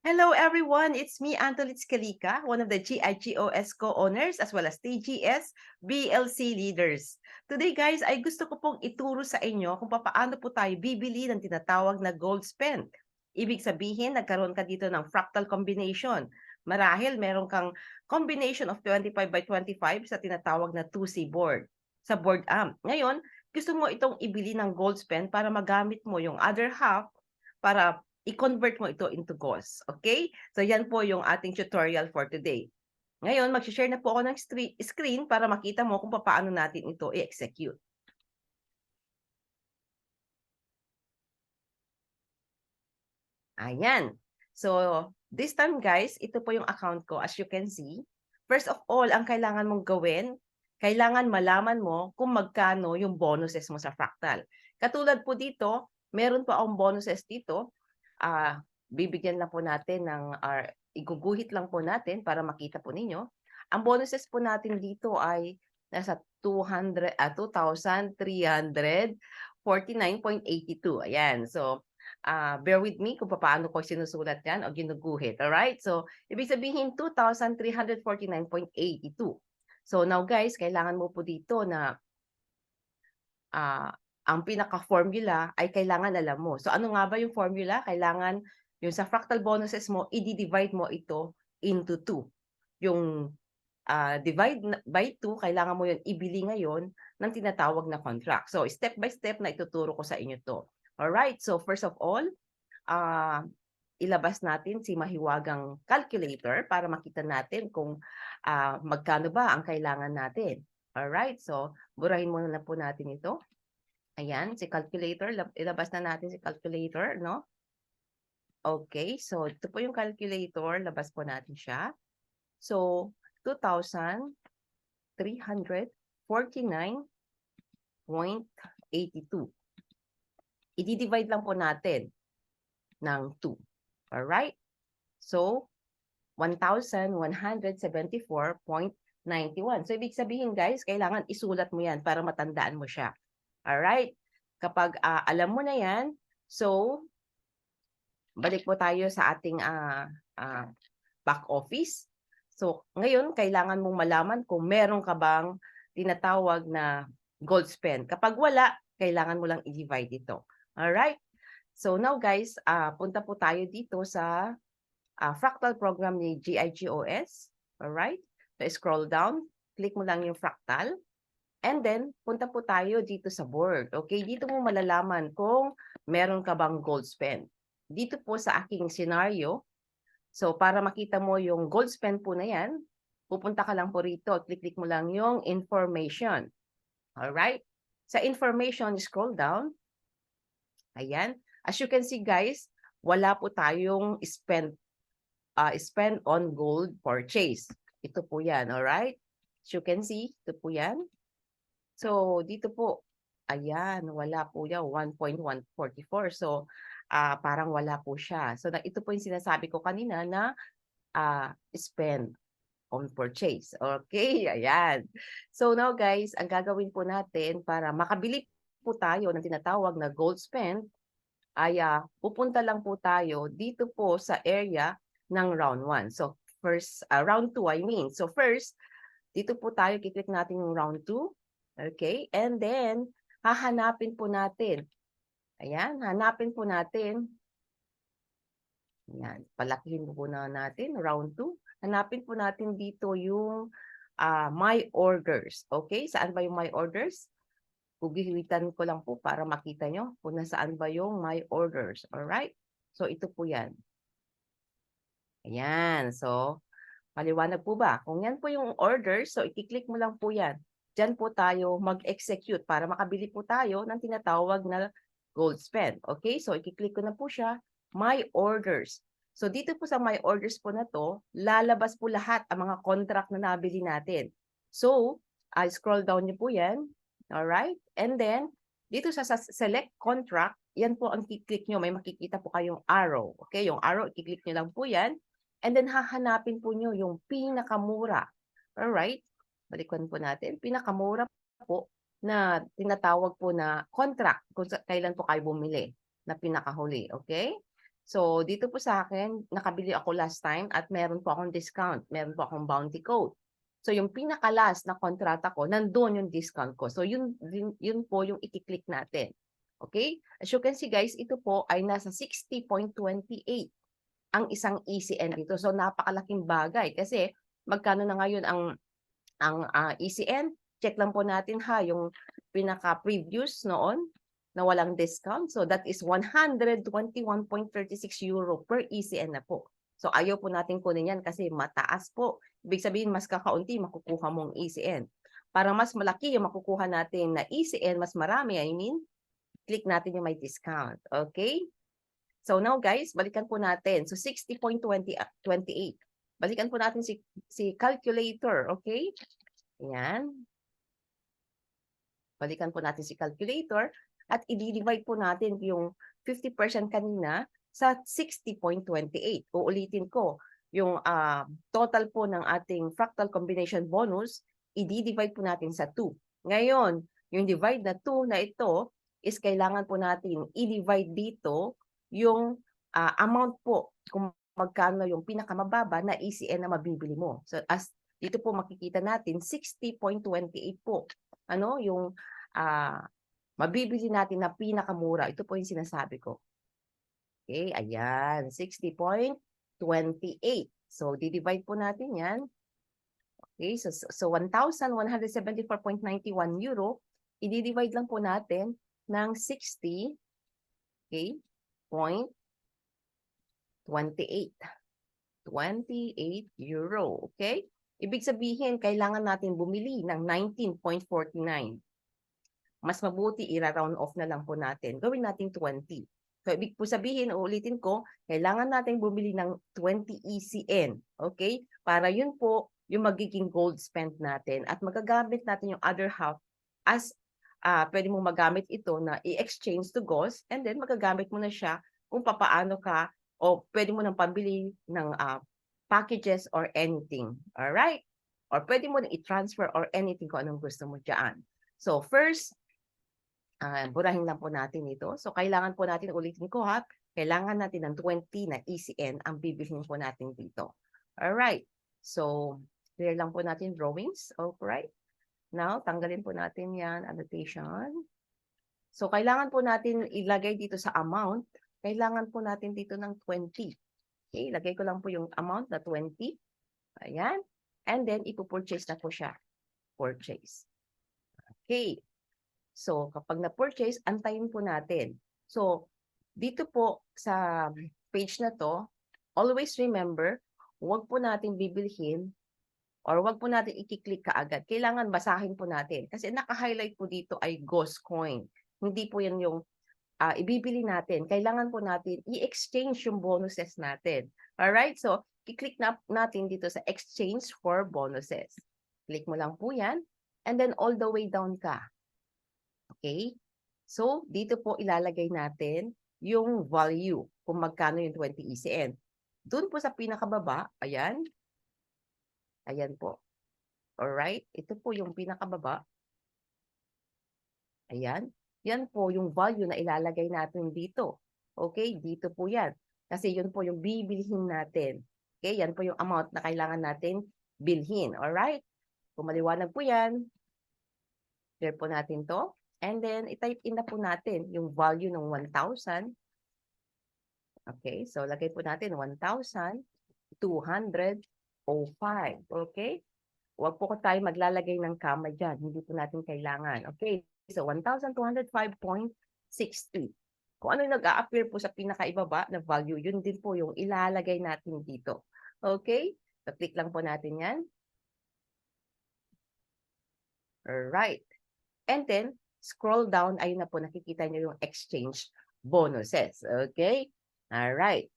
Hello everyone, it's me Antolit Scalica, one of the GIGOS co-owners as well as TGS BLC leaders. Today guys ay gusto ko pong ituro sa inyo kung paano po tayo bibili ng tinatawag na gold spend. Ibig sabihin, nagkaroon ka dito ng fractal combination. Marahil meron kang combination of 25 by 25 sa tinatawag na 2C board, sa board amp. Ngayon, gusto mo itong ibili ng gold spend para magamit mo yung other half para i-convert mo ito into goals. Okay? So yan po yung ating tutorial for today. Ngayon, mag-share na po ako ng screen para makita mo kung paano natin ito i-execute. Ayan. So, this time guys, ito po yung account ko as you can see. First of all, ang kailangan mong gawin, kailangan malaman mo kung magkano yung bonuses mo sa Fractal. Katulad po dito, meron po akong bonuses dito. Bibigyan lang po natin ng, iguguhit lang po natin para makita po ninyo. Ang bonuses po natin dito ay nasa 2,349.82. Ayan. So, bear with me kung paano ko sinusulat yan o ginuguhit. Alright? So, ibig sabihin 2,349.82. So, now guys, kailangan mo po dito na ang pinaka-formula ay kailangan alam mo. So, ano nga ba yung formula? Kailangan yung sa fractal bonuses mo, i-divide mo ito into 2. Yung divide by 2, kailangan mo yun ibili ngayon ng tinatawag na contract. So, step by step na ituturo ko sa inyo to. Alright, so first of all, ilabas natin si mahiwagang calculator para makita natin kung magkano ba ang kailangan natin. Alright, so burahin muna na po natin ito. Ayan, si calculator, ilabas na natin si calculator, no? Okay, so ito po yung calculator, labas po natin siya. So, 2,349.82. I-divide lang po natin ng 2. Alright? So, 1,174.91. So, ibig sabihin guys, kailangan isulat mo yan para matandaan mo siya. Alright? Kapag alam mo na yan, so, balik po tayo sa ating back office. So, ngayon, kailangan mong malaman kung meron ka bang tinatawag na gold spend. Kapag wala, kailangan mo lang i-divide ito. Alright? So, now guys, punta po tayo dito sa fractal program ni GIGOS. Alright? So, scroll down. Click mo lang yung fractal. And then, punta po tayo dito sa board. Okay? Dito mo malalaman kung meron ka bang gold spend. Dito po sa aking scenario, so para makita mo yung gold spend po na yan, pupunta ka lang po rito. Click mo lang yung information. Alright? Sa information, scroll down. Ayan. As you can see guys, wala po tayong spend on gold purchase. Ito po yan. Alright? As you can see, ito po yan. So, dito po, ayan, wala po yan, 1.144. So, parang wala po siya. So, ito po yung sinasabi ko kanina na spend on purchase. Okay, ayan. So, now guys, ang gagawin po natin para makabili po tayo ng tinatawag na gold spend, ay pupunta lang po tayo dito po sa area ng round 1. So, first, round 2, I mean. So, first, dito po tayo, kiklik natin yung round 2. Okay? And then, hahanapin po natin. Ayan, hanapin po natin. Ayan, palakihin po na natin, round 2. Hanapin po natin dito yung my orders. Okay? Saan ba yung my orders? Gugihiwitan ko lang po para makita nyo kung nasaan ba yung my orders. Alright? So, ito po yan. Ayan. So, maliwanag po ba? Kung yan po yung orders, so i-click mo lang po yan. Diyan po tayo mag-execute para makabili po tayo ng tinatawag na gold spend. Okay? So, i-click ko na po siya, my orders. So, dito po sa my orders po na to, lalabas po lahat ang mga contract na nabili natin. So, scroll down niyo po yan. Alright? And then, dito sa select contract, yan po ang i-click nyo. May makikita po kayong arrow. Okay? Yung arrow, i-click nyo lang po yan. And then, hahanapin po nyo yung pinakamura. Alright? Balikan po natin, pinakamura po na tinatawag po na contract kung kailan po kayo bumili na pinakahuli. Okay? So, dito po sa akin, nakabili ako last time at meron po akong discount. Meron po akong bounty code. So, yung pinaka-last na kontrata ko, nandun yung discount ko. So, yun po yung i-click natin. Okay? As you can see guys, ito po ay nasa 60.28 ang isang ECN dito. So, napakalaking bagay kasi magkano na ngayon ang ECN? Check lang po natin ha, yung pinaka-previous noon na walang discount. So, that is 121.36 euro per ECN na po. So, ayaw po natin kunin yan kasi mataas po. Ibig sabihin, mas kakaunti makukuha mong ECN. Para mas malaki yung makukuha natin na ECN, mas marami, I mean, click natin yung may discount. Okay? So, now guys, balikan po natin. So, 60.28. Balikan po natin si calculator. Okay? Ayan. Balikan po natin si calculator at i-divide po natin yung 50% kanina sa 60.28. Uulitin ko, yung total po ng ating fractal combination bonus, i-divide po natin sa 2. Ngayon, yung divide na 2 na ito is kailangan po natin i-divide dito yung amount po kung magkano yung pinakamababa na ECN na mabibili mo. So, as dito po makikita natin 60.28 po. Ano yung mabibili natin na pinakamura. Ito po yung sinasabi ko. Okay, ayan, 60.28. So, di-divide po natin yan. Okay, so 1,174.91 euro, i-divide lang po natin ng 60, okay, 0.28. 28 euro, okay? Ibig sabihin, kailangan natin bumili ng 19.49. Mas mabuti, i-round off na lang po natin. Gawin natin 20. So, ibig po sabihin, uulitin ko, kailangan natin bumili ng 20 ECN, okay? Para yun po yung magiging gold spend natin at magagamit natin yung other half as pwede mong magamit ito na i-exchange to gold and then magagamit mo na siya kung papaano ka o pwede mo nang pambili ng packages or anything. Alright? Or pwede mo nang i-transfer or anything kung anong gusto mo dyan. So first, burahin lang po natin ito. So kailangan po natin, ulitin ko ha, kailangan natin ng 20 na ECN ang bibilhin po natin dito. Alright? So, clear lang po natin drawings. Alright? Now, tanggalin po natin yan, annotation. So, kailangan po natin ilagay dito sa amount. Kailangan po natin dito ng 20. Okay, lagay ko lang po yung amount na 20. Ayan. And then, ipo-purchase na po siya. Purchase. Okay. So, kapag na-purchase, antayin po natin. So, dito po sa page na to, always remember, huwag po natin bibilhin or wag po natin i-click kaagad. Kailangan basahin po natin. Kasi naka-highlight po dito ay ghost coin. Hindi po yan yung ibibili natin. Kailangan po natin i-exchange yung bonuses natin. Alright? So, i-click natin dito sa exchange for bonuses. Click mo lang po yan. And then all the way down ka. Okay? So, dito po ilalagay natin yung value kung magkano yung 20 ECN. Doon po sa pinakababa, ayan. Ayan po. Alright? Ito po yung pinakababa. Ayan. Yan po yung value na ilalagay natin dito. Okay? Dito po yan. Kasi yun po yung bibilhin natin. Okay? Yan po yung amount na kailangan natin bilhin. Alright? Kung maliwanag po yan, clear po natin to. And then, i-type in na po natin yung value ng 1,000. Okay? So, lagay po natin 1,205. Okay? Huwag po tayo maglalagay ng comma dyan. Hindi po natin kailangan. Okay? So, 1,205.60. Kung ano yung nag-a-appear po sa pinakaibaba na value, yun din po yung ilalagay natin dito. Okay? So, click lang po natin yan. Alright. And then, scroll down. Ayun na po, nakikita nyo yung exchange bonuses. Okay? Alright.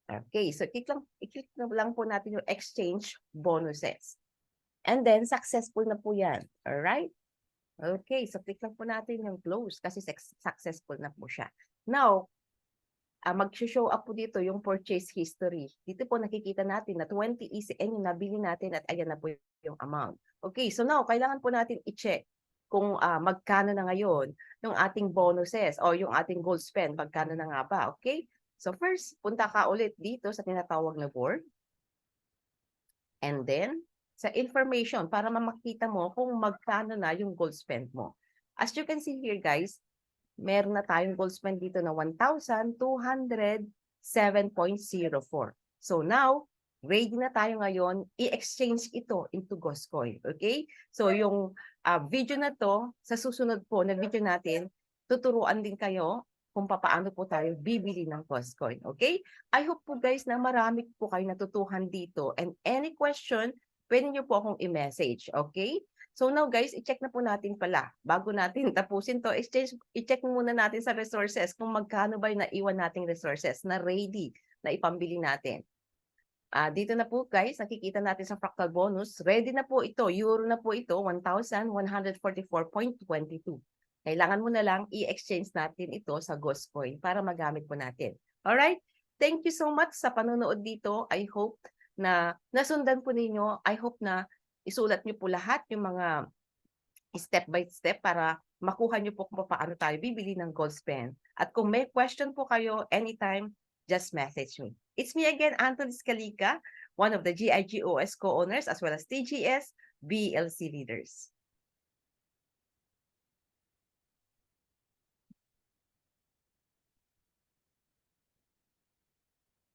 Okay, so i-click na lang po natin yung exchange bonuses. And then, successful na po yan. Alright? Okay, so click lang po natin yung close kasi successful na po siya. Now, mag-show up po dito yung purchase history. Dito po nakikita natin na 20 ECN yung nabili natin at ayan na po yung amount. Okay, so now, kailangan po natin i-check kung magkano na ngayon yung ating bonuses o yung ating gold spend, magkano na nga ba, okay? So first, punta ka ulit dito sa tinatawag na board. And then, sa information para makita mo kung magkano na yung gold spend mo. As you can see here guys, meron na tayong gold spend dito na 1,207.04. So now, ready na tayo ngayon i-exchange ito into Goscoin. Okay? So yung video na to, sa susunod po na video natin, tuturuan din kayo kung paano po tayo bibili ng Goscoin. Okay? I hope po guys na marami po kayo natutuhan dito. And any question, pwede nyo po akong i-message. Okay? So now guys, i-check na po natin pala. Bago natin tapusin to, i-check muna natin sa resources kung magkano ba yung naiwan nating resources na ready na ipambili natin. Dito na po guys, nakikita natin sa fractal bonus, ready na po ito, euro na po ito, 1,144.22. Kailangan mo na lang i-exchange natin ito sa Goscoin para magamit po natin. Alright? Thank you so much sa panonood dito. I hope na nasundan po ninyo. I hope na isulat niyo po lahat yung mga step by step para makuha niyo po kung paano tayo bibili ng gold spend. At kung may question po kayo anytime, just message me. It's me again, Anthony Scalica, one of the GIGOS co-owners as well as TGS BLC leaders.